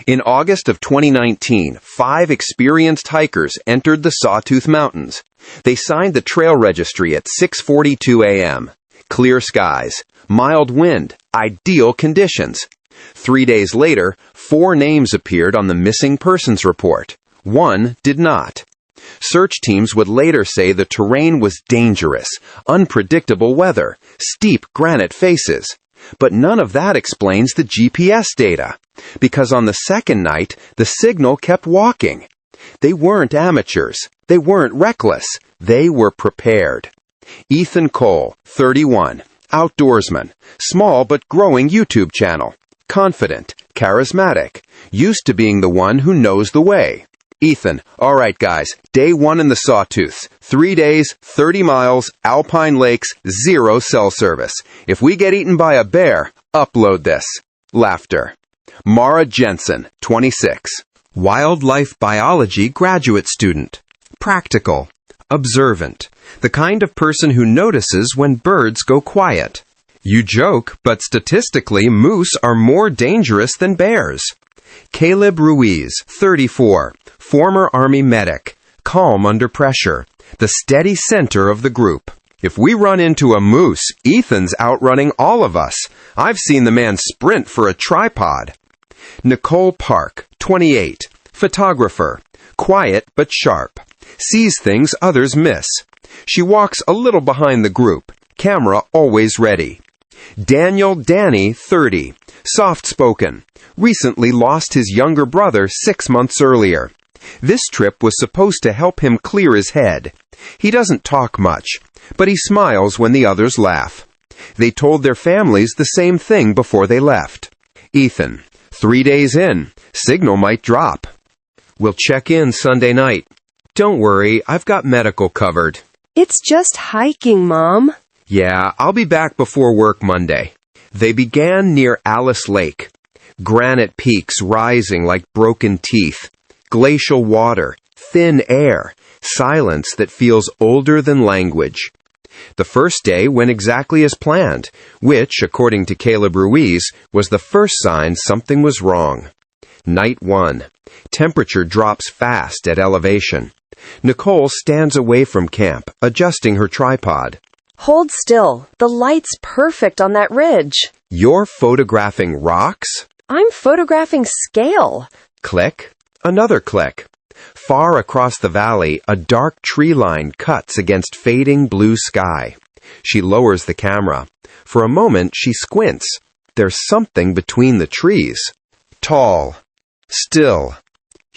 In August of 2019, 5 experienced hikers entered the Sawtooth Mountains. They signed the trail registry at 6:42 a.m. Clear skies, mild wind, ideal conditions. 3 days later, 4 names appeared on the missing persons report. 1 did not. Search teams would later say the terrain was dangerous, unpredictable weather, steep granite faces. But none of that explains the GPS data, because on the second night, the signal kept walking. They weren't amateurs. They weren't reckless. They were prepared. Ethan Cole, 31, outdoorsman, small but growing YouTube channel, confident, charismatic, used to being the one who knows the way. Ethan, all right guys, day 1 in the Sawtooth, 3 days, 30 miles, alpine lakes, 0 cell service. If we get eaten by a bear, upload this. Laughter. Mara Jensen, 26, wildlife biology graduate student, practical, observant, the kind of person who notices when birds go quiet. You joke, but statistically, moose are more dangerous than bears. Caleb Ruiz, 34, former Army medic, calm under pressure, the steady center of the group. If we run into a moose, Ethan's outrunning all of us. I've seen the man sprint for a tripod. Nicole Park, 28, photographer, quiet but sharp, sees things others miss. She walks a little behind the group, camera always ready. Daniel Danny, 30, soft-spoken, recently lost his younger brother 6 months earlier. This trip was supposed to help him clear his head. He doesn't talk much, but he smiles when the others laugh. They told their families the same thing before they left. Ethan, 3 days in, signal might drop. We'll check in Sunday night. Don't worry, I've got medical covered. It's just hiking, Mom. Yeah, I'll be back before work Monday. They began near Alice Lake. Granite peaks rising like broken teeth. Glacial water, thin air, silence that feels older than language. The first day went exactly as planned, which, according to Caleb Ruiz, was the first sign something was wrong. Night 1. Temperature drops fast at elevation. Nicole stands away from camp, adjusting her tripod. Hold still. The light's perfect on that ridge. You're photographing rocks? I'm photographing scale. Click. Another click. Far across the valley, a dark tree line cuts against fading blue sky. She lowers the camera. For a moment, she squints. There's something between the trees. Tall. Still.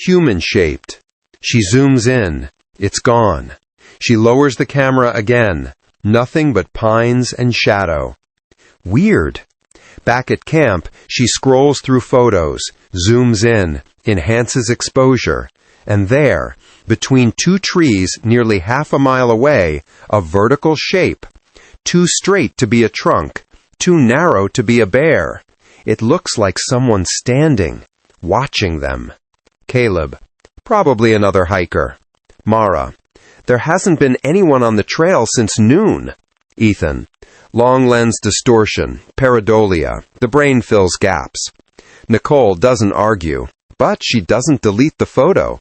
Human-shaped. She zooms in. It's gone. She lowers the camera again. Nothing but pines and shadow. Weird. Back at camp, she scrolls through photos, zooms in, enhances exposure, and there, between 2 trees nearly half a mile away, a vertical shape. Too straight to be a trunk, too narrow to be a bear. It looks like someone standing, watching them. Caleb, probably another hiker. Mara, there hasn't been anyone on the trail since noon. Ethan, long lens distortion, pareidolia, the brain fills gaps. Nicole doesn't argue, but she doesn't delete the photo.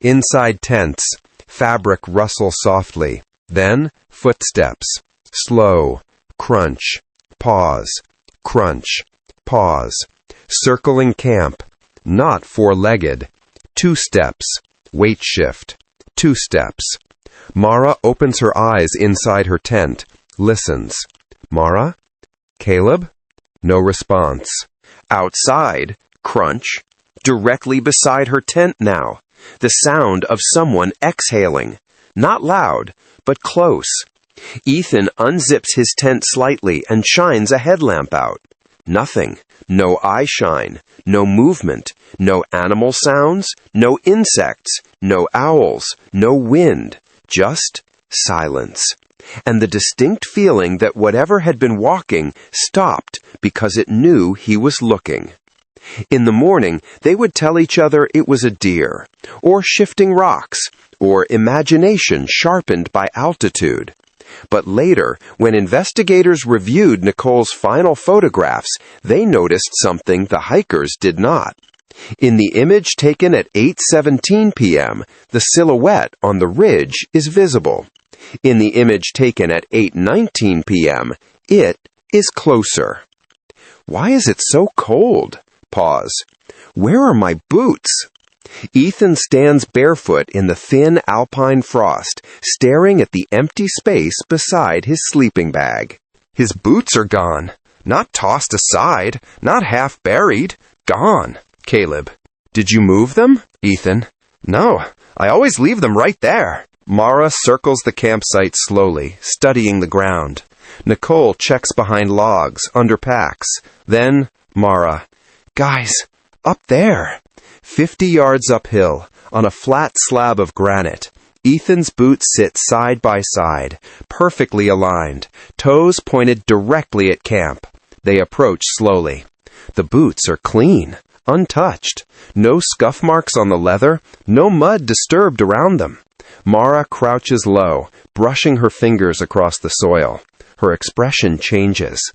Inside tents, fabric rustle softly, then footsteps, slow, crunch, pause, crunch, pause, circling camp, not 4-legged, 2 steps, weight shift, 2 steps. Mara opens her eyes inside her tent, listens. Mara? Caleb? No response. Outside, crunch, directly beside her tent now, the sound of someone exhaling. Not loud, but close. Ethan unzips his tent slightly and shines a headlamp out. Nothing. No eye shine. No movement. No animal sounds. No insects. No owls. No wind. Just silence. And the distinct feeling that whatever had been walking stopped because it knew he was looking. In the morning, they would tell each other it was a deer, or shifting rocks, or imagination sharpened by altitude. But later, when investigators reviewed Nicole's final photographs, they noticed something the hikers did not. In the image taken at 8:17 p.m., the silhouette on the ridge is visible. In the image taken at 8:19 p.m., it is closer. Why is it so cold? Pause. Where are my boots? Ethan stands barefoot in the thin alpine frost, staring at the empty space beside his sleeping bag. His boots are gone. Not tossed aside, not half buried. Gone. Caleb. Did you move them? Ethan. No, I always leave them right there. Mara circles the campsite slowly, studying the ground. Nicole checks behind logs, under packs. Then, Mara. Guys, up there. 50 yards uphill, on a flat slab of granite, Ethan's boots sit side by side, perfectly aligned, toes pointed directly at camp. They approach slowly. The boots are clean, untouched. No scuff marks on the leather, no mud disturbed around them. Mara crouches low, brushing her fingers across the soil. Her expression changes.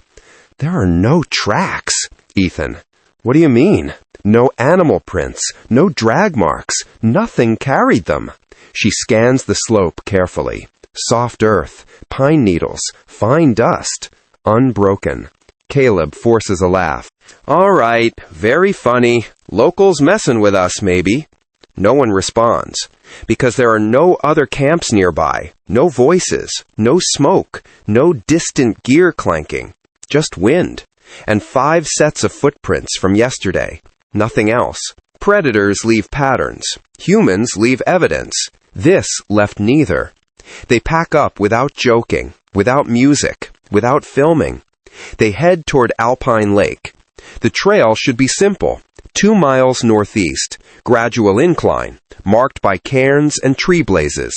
There are no tracks. Ethan. What do you mean? No animal prints, no drag marks, nothing carried them. She scans the slope carefully. Soft earth, pine needles, fine dust, unbroken. Caleb forces a laugh. All right, very funny. Locals messing with us, maybe. No one responds, because there are no other camps nearby, no voices, no smoke, no distant gear clanking, just wind, and 5 sets of footprints from yesterday. Nothing else. Predators leave patterns. Humans leave evidence. This left neither. They pack up without joking, without music, without filming. They head toward Alpine Lake. The trail should be simple. 2 miles northeast, gradual incline, marked by cairns and tree blazes.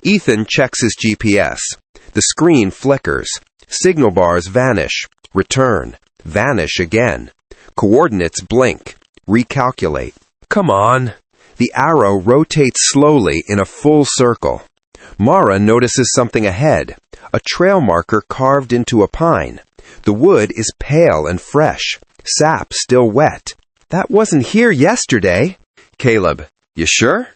Ethan checks his GPS. The screen flickers. Signal bars vanish, return, vanish again. Coordinates blink, recalculate. Come on. The arrow rotates slowly in a full circle. Mara notices something ahead, a trail marker carved into a pine. The wood is pale and fresh, sap still wet. That wasn't here yesterday. Caleb, you sure?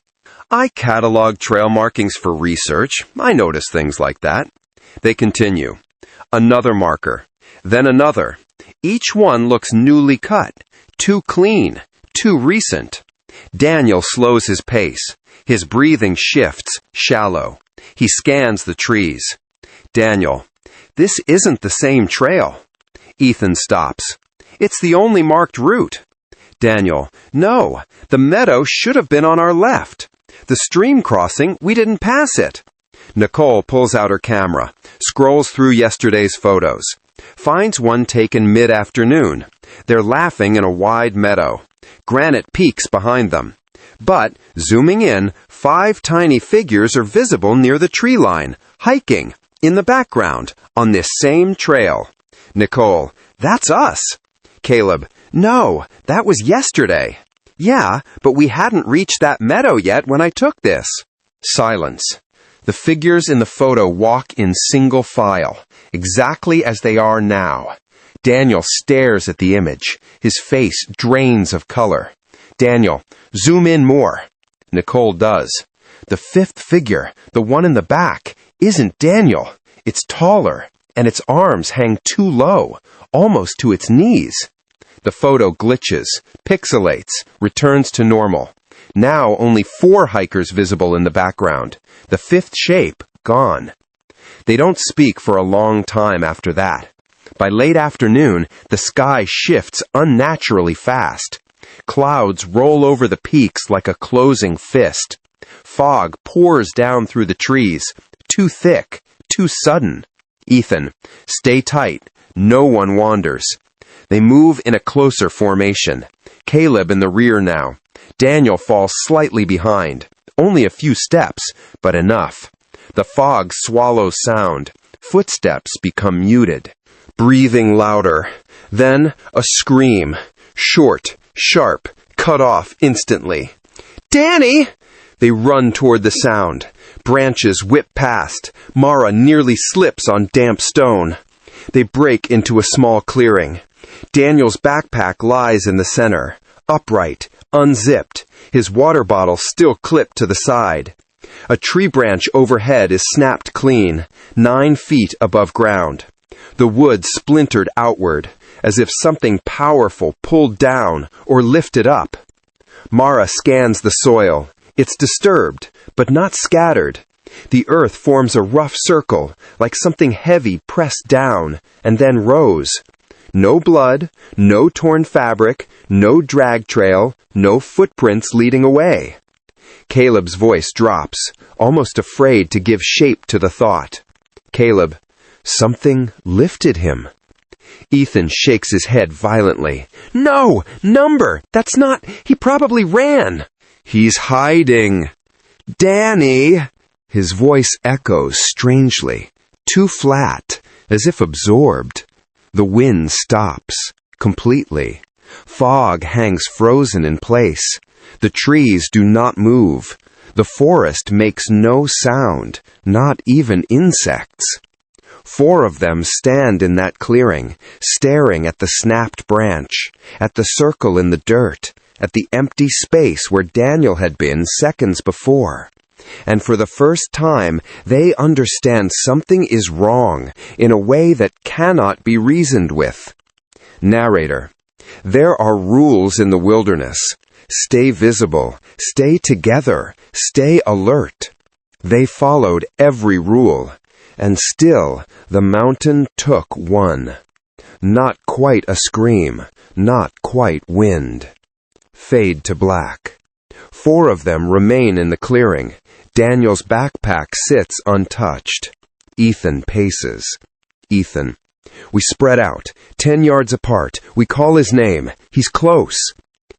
I catalog trail markings for research. I notice things like that. They continue. Another marker, then another. Each one looks newly cut, too clean, too recent. Daniel slows his pace. His breathing shifts, shallow. He scans the trees. Daniel, this isn't the same trail. Ethan stops. It's the only marked route. Daniel, no, the meadow should have been on our left. The stream crossing, we didn't pass it. Nicole pulls out her camera, scrolls through yesterday's photos, finds one taken mid-afternoon. They're laughing in a wide meadow. Granite peaks behind them. But, zooming in, 5 tiny figures are visible near the tree line, hiking, in the background, on this same trail. Nicole, that's us. Caleb, no, that was yesterday. Yeah, but we hadn't reached that meadow yet when I took this. Silence. The figures in the photo walk in single file, exactly as they are now. Daniel stares at the image. His face drains of color. Daniel, zoom in more. Nicole does. The 5th figure, the one in the back, isn't Daniel. It's taller, and its arms hang too low, almost to its knees. The photo glitches, pixelates, returns to normal. Now only 4 hikers visible in the background. The 5th shape, gone. They don't speak for a long time after that. By late afternoon, the sky shifts unnaturally fast. Clouds roll over the peaks like a closing fist. Fog pours down through the trees, too thick, too sudden. Ethan, stay tight. No one wanders. They move in a closer formation. Caleb in the rear now. Daniel falls slightly behind. Only a few steps, but enough. The fog swallows sound. Footsteps become muted. Breathing louder. Then a scream. Short, sharp, cut off instantly. Danny! They run toward the sound. Branches whip past. Mara nearly slips on damp stone. They break into a small clearing. Daniel's backpack lies in the center, upright, unzipped, his water bottle still clipped to the side. A tree branch overhead is snapped clean, 9 feet above ground. The wood splintered outward, as if something powerful pulled down or lifted up. Mara scans the soil. It's disturbed, but not scattered. The earth forms a rough circle, like something heavy pressed down, and then rose. No blood, no torn fabric, no drag trail, no footprints leading away. Caleb's voice drops, almost afraid to give shape to the thought. Caleb, something lifted him. Ethan shakes his head violently. No! Number! That's not... He probably ran! He's hiding! Danny! His voice echoes strangely, too flat, as if absorbed. The wind stops, completely. Fog hangs frozen in place. The trees do not move. The forest makes no sound, not even insects. 4 of them stand in that clearing, staring at the snapped branch, at the circle in the dirt, at the empty space where Daniel had been seconds before. And for the first time, they understand something is wrong in a way that cannot be reasoned with. Narrator: there are rules in the wilderness. Stay visible, stay together, stay alert. They followed every rule, and still the mountain took one. Not quite a scream, not quite wind. Fade to black. 4 of them remain in the clearing. Daniel's backpack sits untouched. Ethan paces. Ethan: we spread out, 10 yards apart. We call his name. He's close.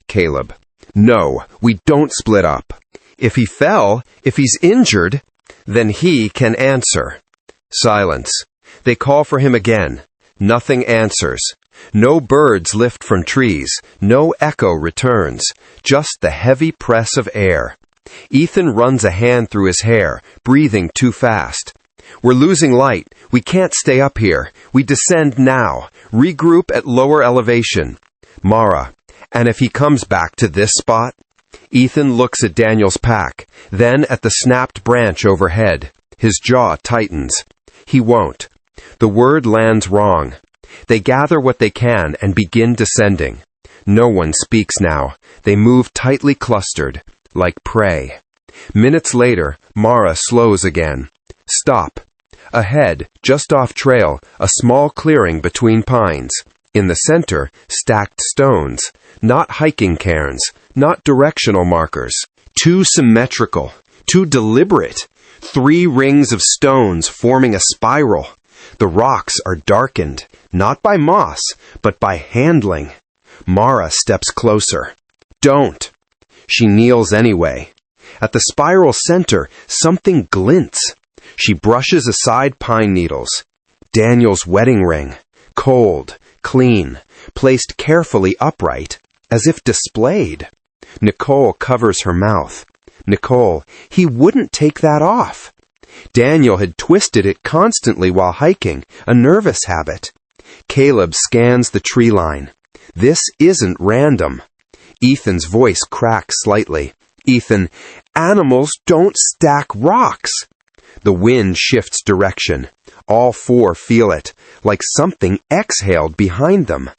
Caleb: no, we don't split up. If he fell, if he's injured, then he can answer. Silence. They call for him again. Nothing answers. No birds lift from trees. No echo returns. Just the heavy press of air. Ethan runs a hand through his hair, breathing too fast. We're losing light. We can't stay up here. We descend now. Regroup at lower elevation. Mara: and if he comes back to this spot? Ethan looks at Daniel's pack, then at the snapped branch overhead. His jaw tightens. He won't. The word lands wrong. They gather what they can and begin descending. No one speaks now. They move tightly clustered, like prey. Minutes later, Mara slows again. Stop. Ahead, just off trail, a small clearing between pines. In the center, stacked stones. Not hiking cairns, not directional markers. Too symmetrical, too deliberate. 3 rings of stones forming a spiral. The rocks are darkened, not by moss, but by handling. Mara steps closer. Don't. She kneels anyway. At the spiral center, something glints. She brushes aside pine needles. Daniel's wedding ring. Cold, clean, placed carefully upright, as if displayed. Nicole covers her mouth. Nicole: he wouldn't take that off. Daniel had twisted it constantly while hiking, a nervous habit. Caleb scans the tree line. This isn't random. Ethan's voice cracks slightly. Ethan: animals don't stack rocks. The wind shifts direction. All 4 feel it, like something exhaled behind them.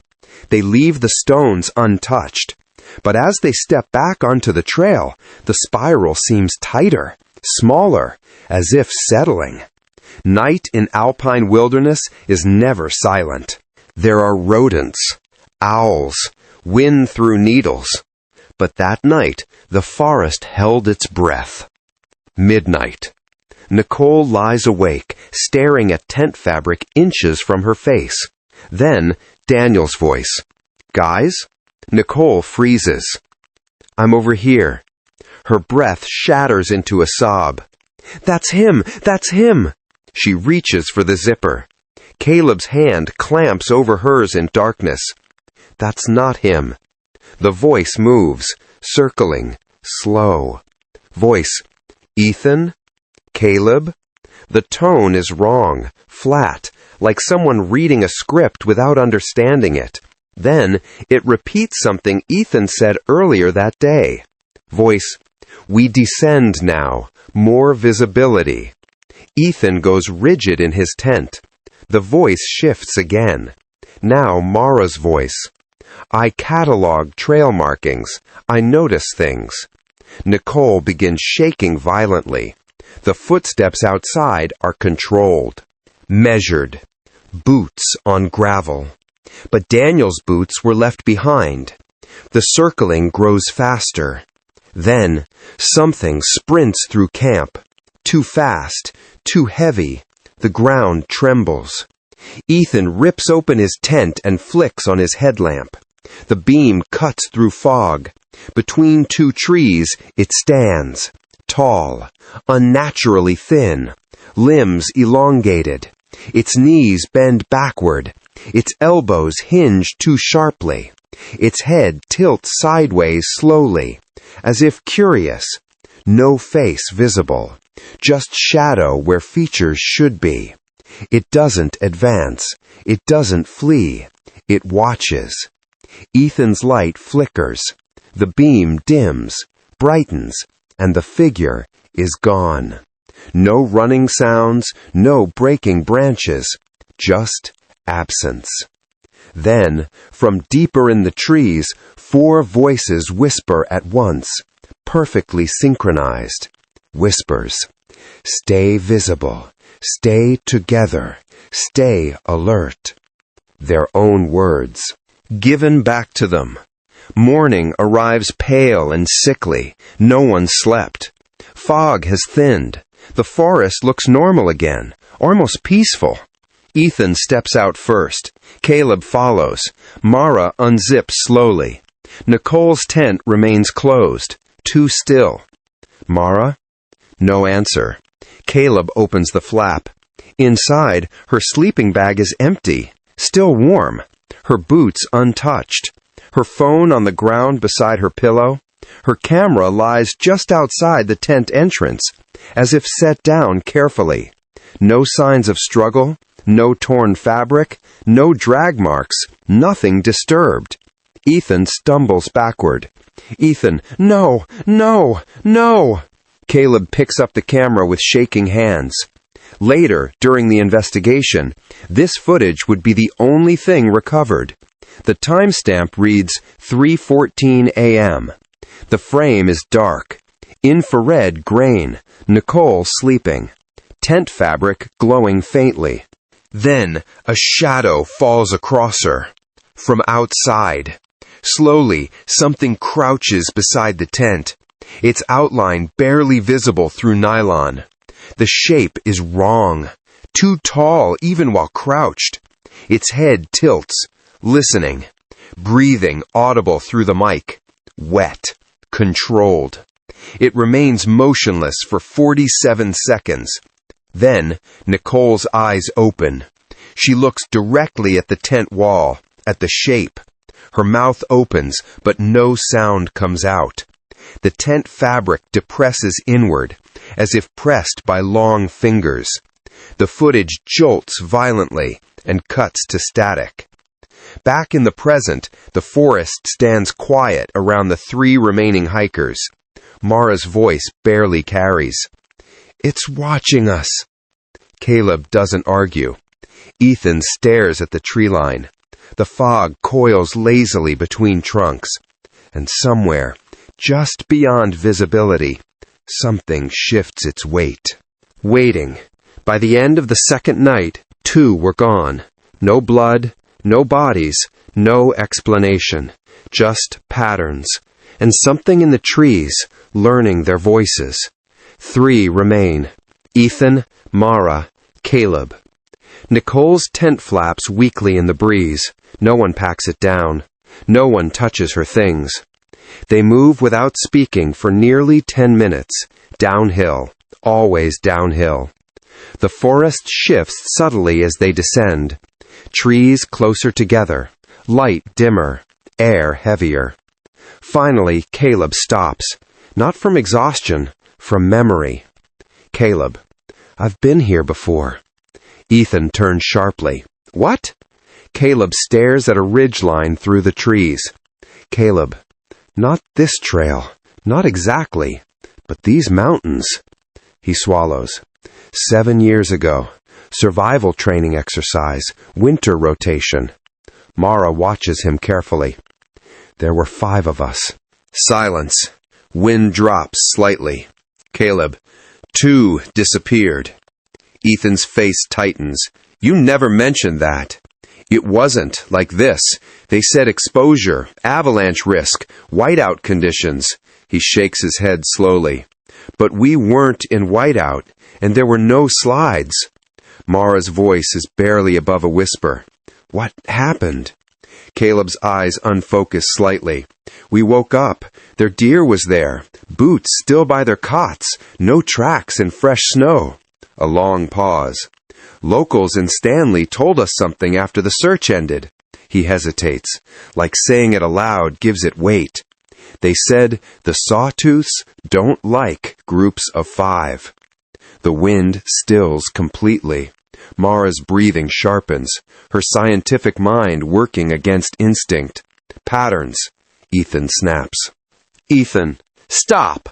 They leave the stones untouched. But as they step back onto the trail, the spiral seems tighter, smaller, as if settling. Night in alpine wilderness is never silent. There are rodents, owls, wind through needles. But that night, the forest held its breath. Midnight. Nicole lies awake, staring at tent fabric inches from her face. Then, Daniel's voice. Guys? Nicole freezes. I'm over here. Her breath shatters into a sob. That's him! That's him! She reaches for the zipper. Caleb's hand clamps over hers in darkness. That's not him. The voice moves, circling, slow. Voice: Ethan? Caleb? The tone is wrong, flat, like someone reading a script without understanding it. Then it repeats something Ethan said earlier that day. Voice, "We descend now. More visibility." Ethan goes rigid in his tent. The voice shifts again. Now Mara's voice. "I catalog trail markings. I notice things." Nicole begins shaking violently. The footsteps outside are controlled, measured. Boots on gravel. But Daniel's boots were left behind. The circling grows faster. Then something sprints through camp. Too fast, too heavy. The ground trembles. Ethan rips open his tent and flicks on his headlamp. The beam cuts through fog. Between two trees, it stands. Tall, unnaturally thin, limbs elongated. Its knees bend backward. Its elbows hinge too sharply. Its head tilts sideways slowly, as if curious. No face visible. Just shadow where features should be. It doesn't advance. It doesn't flee. It watches. Ethan's light flickers. The beam dims, brightens, and the figure is gone. No running sounds, no breaking branches, just absence. Then, from deeper in the trees, 4 voices whisper at once, perfectly synchronized. Whispers. Stay visible. Stay together. Stay alert. Their own words. Given back to them. Morning arrives pale and sickly. No one slept. Fog has thinned. The forest looks normal again, almost peaceful. Ethan steps out first. Caleb follows. Mara unzips slowly. Nicole's tent remains closed, too still. Mara? No answer. Caleb opens the flap. Inside, her sleeping bag is empty, still warm. Her boots untouched. Her phone on the ground beside her pillow. Her camera lies just outside the tent entrance, as if set down carefully. No signs of struggle, no torn fabric, no drag marks, nothing disturbed. Ethan stumbles backward. Ethan, no, no, no! Caleb picks up the camera with shaking hands. Later, during the investigation, this footage would be the only thing recovered. The timestamp reads 3:14 a.m. The frame is dark. Infrared grain. Nicole sleeping. Tent fabric glowing faintly. Then a shadow falls across her. From outside. Slowly, something crouches beside the tent. Its outline barely visible through nylon. The shape is wrong. Too tall even while crouched. Its head tilts. Listening. Breathing audible through the mic. Wet. Controlled. It remains motionless for 47 seconds. Then, Nicole's eyes open. She looks directly at the tent wall, at the shape. Her mouth opens, but no sound comes out. The tent fabric depresses inward, as if pressed by long fingers. The footage jolts violently and cuts to static. Back in the present, the forest stands quiet around the 3 remaining hikers. Mara's voice barely carries. It's watching us. Caleb doesn't argue. Ethan stares at the tree line. The fog coils lazily between trunks. And somewhere, just beyond visibility, something shifts its weight. Waiting. By the end of the second night, 2 were gone. No blood, no bodies, no explanation. Just patterns. And something in the trees, learning their voices. 3 remain. Ethan, Mara, Caleb. Nicole's tent flaps weakly in the breeze. No one packs it down. No one touches her things. They move without speaking for nearly 10 minutes. Downhill. Always downhill. The forest shifts subtly as they descend. Trees closer together. Light dimmer. Air heavier. Finally, Caleb stops. Not from exhaustion, from memory. Caleb. I've been here before. Ethan turns sharply. What? Caleb stares at a ridgeline through the trees. Caleb, not this trail, not exactly, but these mountains. He swallows. 7 years ago. Survival training exercise, winter rotation. Mara watches him carefully. There were 5 of us. Silence. Wind drops slightly. Caleb, 2 disappeared. Ethan's face tightens. You never mentioned that. It wasn't like this. They said exposure, avalanche risk, whiteout conditions. He shakes his head slowly. But we weren't in whiteout, and there were no slides. Mara's voice is barely above a whisper. What happened? Caleb's eyes unfocus slightly. We woke up. Their deer was there. Boots still by their cots. No tracks in fresh snow. A long pause. Locals in Stanley told us something after the search ended. He hesitates, like saying it aloud gives it weight. They said the Sawtooths don't like groups of 5. The wind stills completely. Mara's breathing sharpens, her scientific mind working against instinct. Patterns. Ethan snaps. Ethan, stop!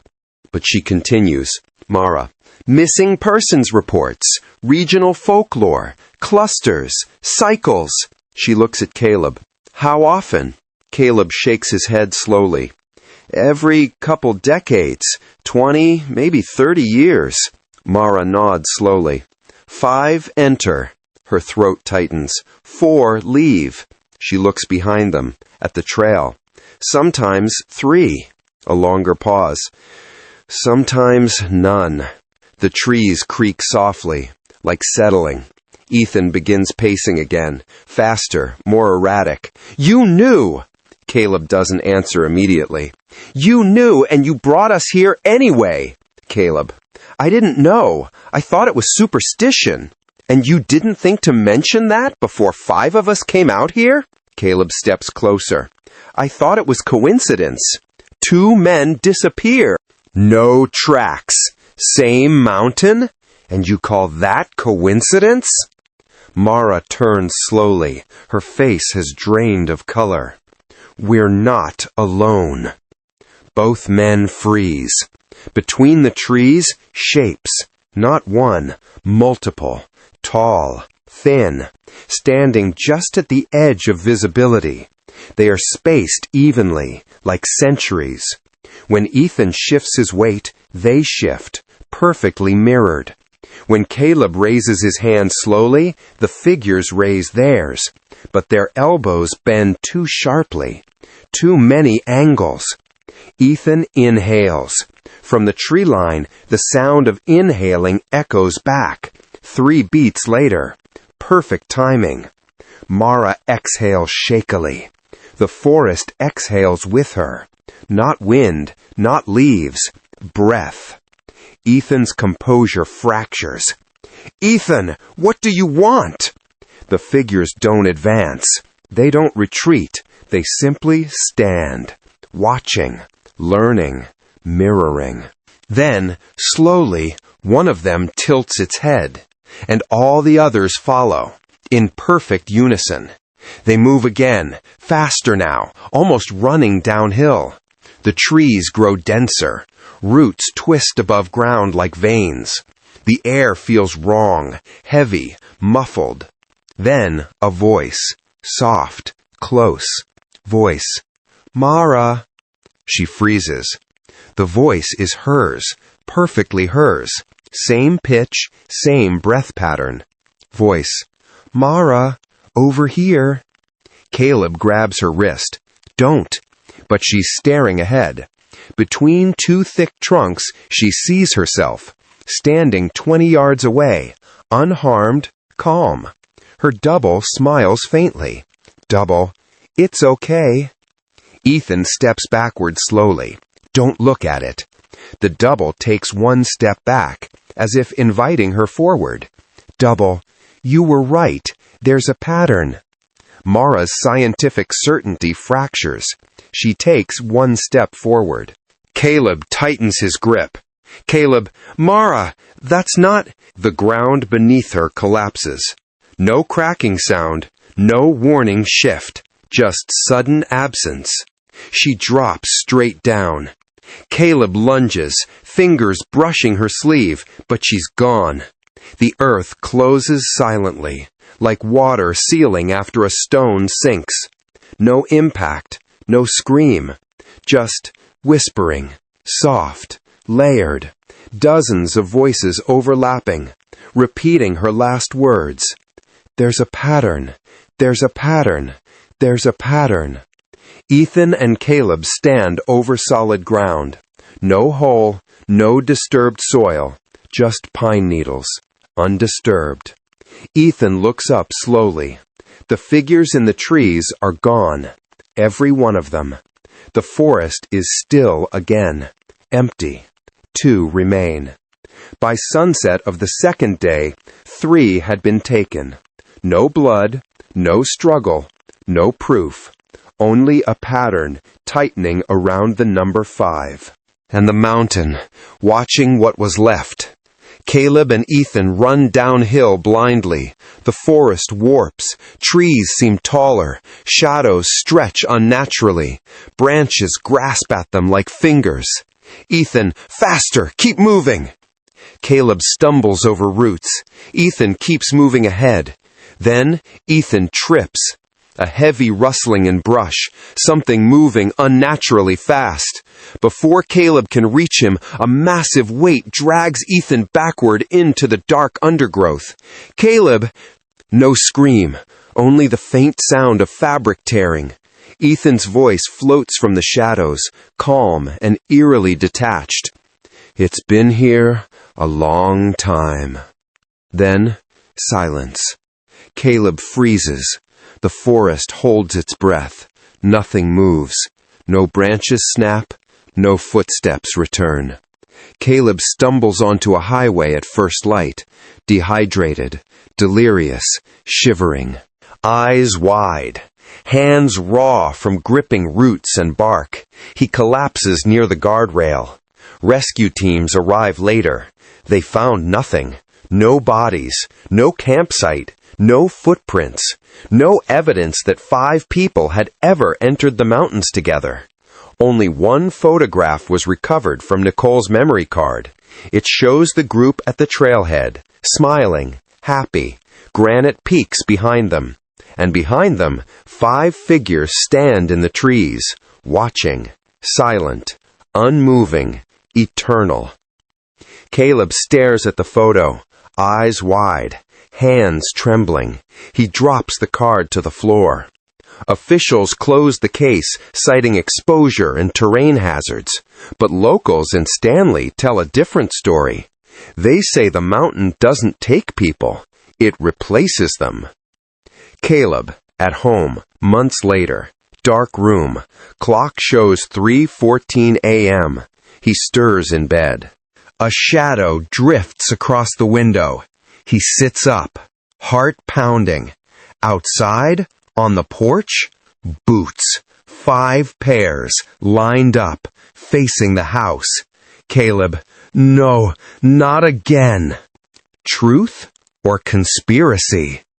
But she continues. Mara, missing persons reports, regional folklore, clusters, cycles. She looks at Caleb. How often? Caleb shakes his head slowly. Every couple decades, 20, maybe 30 years. Mara nods slowly. 5 enter. Her throat tightens. 4 leave. She looks behind them, at the trail. Sometimes 3. A longer pause. Sometimes none. The trees creak softly, like settling. Ethan begins pacing again, faster, more erratic. You knew! Caleb doesn't answer immediately. You knew, and you brought us here anyway. Caleb, I didn't know. I thought it was superstition. And you didn't think to mention that before 5 of us came out here? Caleb steps closer. I thought it was coincidence. 2 men disappear. No tracks. Same mountain? And you call that coincidence? Mara turns slowly. Her face has drained of color. We're not alone. Both men freeze. Between the trees, shapes. Not one, multiple. Tall, thin, standing just at the edge of visibility. They are spaced evenly, like centuries. When Ethan shifts his weight, they shift, perfectly mirrored. When Caleb raises his hand slowly, the figures raise theirs, but their elbows bend too sharply. Too many angles. Ethan inhales. From the tree line, the sound of inhaling echoes back. 3 beats later. Perfect timing. Mara exhales shakily. The forest exhales with her. Not wind, not leaves, breath. Ethan's composure fractures. Ethan, what do you want? The figures don't advance. They don't retreat. They simply stand, watching, learning, mirroring. Then, slowly, one of them tilts its head, and all the others follow, in perfect unison. They move again, faster now, almost running downhill. The trees grow denser. Roots twist above ground like veins. The air feels wrong, heavy, muffled. Then a voice, soft, close. Voice. Mara. She freezes. The voice is hers, perfectly hers. Same pitch, same breath pattern. Voice. Mara, over here. Caleb grabs her wrist. Don't. But she's staring ahead. Between 2 thick trunks, she sees herself, standing 20 yards away, unharmed, calm. Her double smiles faintly. Double. It's okay. Ethan steps backward slowly. Don't look at it. The double takes 1 step back, as if inviting her forward. Double. You were right. There's a pattern. Mara's scientific certainty fractures. She takes 1 step forward. Caleb tightens his grip. Caleb, Mara, that's not... The ground beneath her collapses. No cracking sound, No warning shift, just sudden absence. She drops straight down. Caleb lunges, fingers brushing her sleeve, but she's gone. The earth closes silently, like water sealing after a stone sinks. No impact, no scream, just whispering, soft, layered, dozens of voices overlapping, repeating her last words. There's a pattern, there's a pattern, there's a pattern. Ethan and Caleb stand over solid ground. No hole, no disturbed soil, just pine needles, undisturbed. Ethan looks up slowly. The figures in the trees are gone, every one of them. The forest is still again, empty. 2 remain. By sunset of the second day, 3 had been taken. No blood, no struggle, no proof. Only a pattern tightening around the number 5. And the mountain, watching what was left. Caleb and Ethan run downhill blindly. The forest warps. Trees seem taller. Shadows stretch unnaturally. Branches grasp at them like fingers. Ethan, faster! Keep moving! Caleb stumbles over roots. Ethan keeps moving ahead. Then Ethan trips. A heavy rustling in brush, something moving unnaturally fast. Before Caleb can reach him, a massive weight drags Ethan backward into the dark undergrowth. Caleb! No scream, only the faint sound of fabric tearing. Ethan's voice floats from the shadows, calm and eerily detached. It's been here a long time. Then, silence. Caleb freezes. The forest holds its breath. Nothing moves. No branches snap. No footsteps return. Caleb stumbles onto a highway at first light, dehydrated, delirious, shivering. Eyes wide. Hands raw from gripping roots and bark. He collapses near the guardrail. Rescue teams arrive later. They found nothing. No bodies. No campsite. No footprints. No evidence that 5 people had ever entered the mountains together. Only one photograph was recovered from Nicole's memory card. It shows the group at the trailhead, smiling, happy, granite peaks behind them. And behind them, 5 figures stand in the trees, watching, silent, unmoving, eternal. Caleb stares at the photo, eyes wide, hands trembling. He drops the card to the floor. Officials close the case, citing exposure and terrain hazards. But locals in Stanley tell a different story. They say the mountain doesn't take people, it replaces them. Caleb, at home, months later. Dark room. Clock shows 3:14 a.m. He stirs in bed. A shadow drifts across the window. He sits up, heart pounding. Outside, on the porch, boots. 5 pairs, lined up, facing the house. Caleb, no, not again. Truth or conspiracy?